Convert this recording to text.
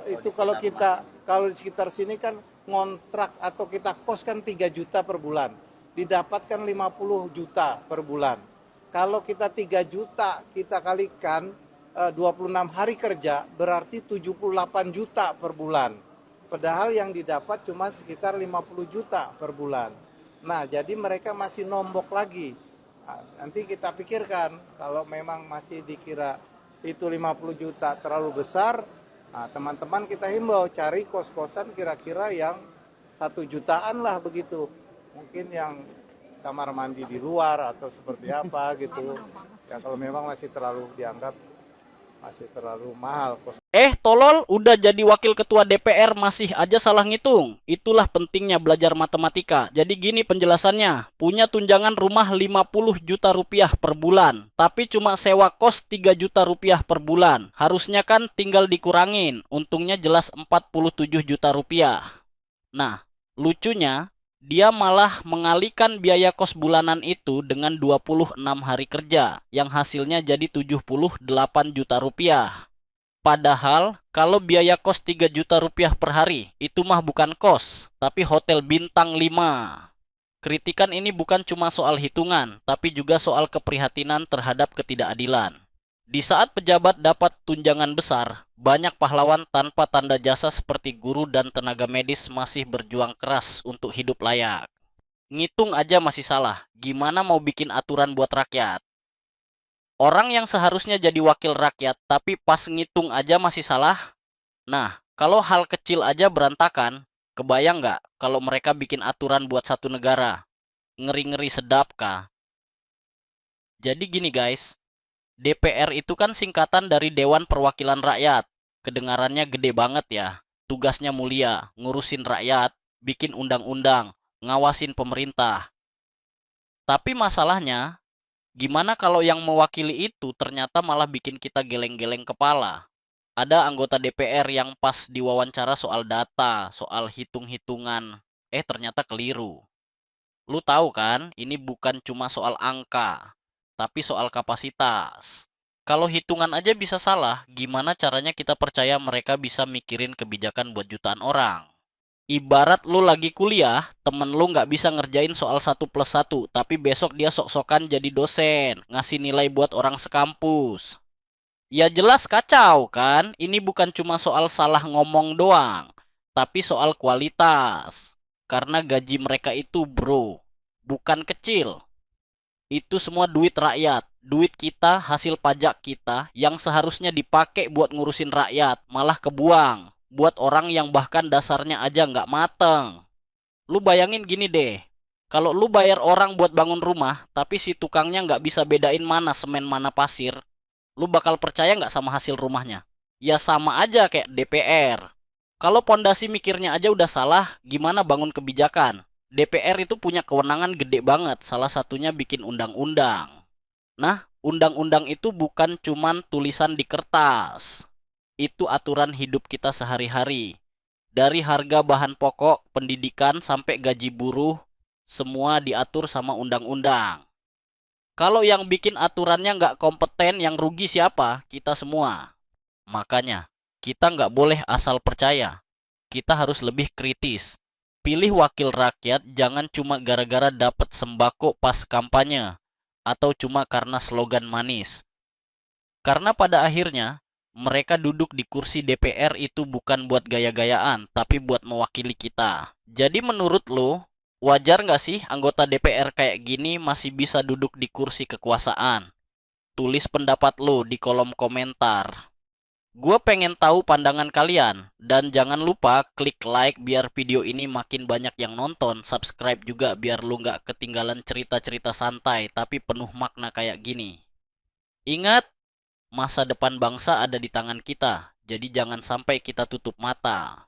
Itu kalau di sekitar sini kan ngontrak atau kita kos kan 3 juta per bulan. Didapatkan 50 juta per bulan. Kalau kita 3 juta kita kalikan 26 hari kerja berarti 78 juta per bulan. Padahal yang didapat cuma sekitar 50 juta per bulan. Nah, jadi mereka masih nombok lagi. Nanti kita pikirkan kalau memang masih dikira itu 50 juta terlalu besar. Nah, teman-teman kita himbau cari kos-kosan kira-kira yang 1 jutaan lah begitu. Mungkin yang kamar mandi di luar atau seperti apa gitu. Ya kalau memang masih terlalu dianggap masih terlalu mahal kos. Tolol, udah jadi wakil ketua DPR masih aja salah ngitung. Itulah pentingnya belajar matematika. Jadi gini penjelasannya. Punya tunjangan rumah 50 juta rupiah per bulan. Tapi cuma sewa kos 3 juta rupiah per bulan. Harusnya kan tinggal dikurangin. Untungnya jelas 47 juta rupiah. Nah, lucunya dia malah mengalihkan biaya kos bulanan itu dengan 26 hari kerja. Yang hasilnya jadi 78 juta rupiah. Padahal kalau biaya kos 3 juta rupiah per hari, itu mah bukan kos, tapi hotel bintang 5. Kritikan ini bukan cuma soal hitungan, tapi juga soal keprihatinan terhadap ketidakadilan. Di saat pejabat dapat tunjangan besar, banyak pahlawan tanpa tanda jasa seperti guru dan tenaga medis masih berjuang keras untuk hidup layak. Ngitung aja masih salah, gimana mau bikin aturan buat rakyat? Orang yang seharusnya jadi wakil rakyat tapi pas ngitung aja masih salah. Nah, kalau hal kecil aja berantakan, kebayang nggak kalau mereka bikin aturan buat satu negara? Ngeri-ngeri sedap kah? Jadi gini guys, DPR itu kan singkatan dari Dewan Perwakilan Rakyat. Kedengarannya gede banget ya. Tugasnya mulia, ngurusin rakyat, bikin undang-undang, ngawasin pemerintah. Tapi masalahnya, gimana kalau yang mewakili itu ternyata malah bikin kita geleng-geleng kepala? Ada anggota DPR yang pas diwawancara soal data, soal hitung-hitungan, ternyata keliru. Lu tahu kan, ini bukan cuma soal angka, tapi soal kapasitas. Kalau hitungan aja bisa salah, gimana caranya kita percaya mereka bisa mikirin kebijakan buat jutaan orang? Ibarat lu lagi kuliah, temen lu nggak bisa ngerjain soal 1+1, tapi besok dia sok-sokan jadi dosen, ngasih nilai buat orang sekampus. Ya jelas kacau kan, ini bukan cuma soal salah ngomong doang, tapi soal kualitas. Karena gaji mereka itu bro, bukan kecil. Itu semua duit rakyat, duit kita, hasil pajak kita, yang seharusnya dipakai buat ngurusin rakyat, malah kebuang. Buat orang yang bahkan dasarnya aja nggak mateng. Lu bayangin gini deh, kalau lu bayar orang buat bangun rumah, tapi si tukangnya nggak bisa bedain mana semen mana pasir, lu bakal percaya nggak sama hasil rumahnya? Ya sama aja kayak DPR. Kalau pondasi mikirnya aja udah salah, gimana bangun kebijakan? DPR itu punya kewenangan gede banget, salah satunya bikin undang-undang. Nah, undang-undang itu bukan cuman tulisan di kertas. Itu aturan hidup kita sehari-hari. Dari harga bahan pokok, pendidikan, sampai gaji buruh, semua diatur sama undang-undang. Kalau yang bikin aturannya nggak kompeten, yang rugi siapa? Kita semua. Makanya, kita nggak boleh asal percaya. Kita harus lebih kritis. Pilih wakil rakyat jangan cuma gara-gara dapat sembako pas kampanye, atau cuma karena slogan manis. Karena pada akhirnya, mereka duduk di kursi DPR itu bukan buat gaya-gayaan, tapi buat mewakili kita. Jadi menurut lo, wajar nggak sih anggota DPR kayak gini masih bisa duduk di kursi kekuasaan? Tulis pendapat lo di kolom komentar. Gue pengen tahu pandangan kalian. Dan jangan lupa klik like biar video ini makin banyak yang nonton. Subscribe juga biar lu nggak ketinggalan cerita-cerita santai tapi penuh makna kayak gini. Ingat, masa depan bangsa ada di tangan kita, jadi jangan sampai kita tutup mata.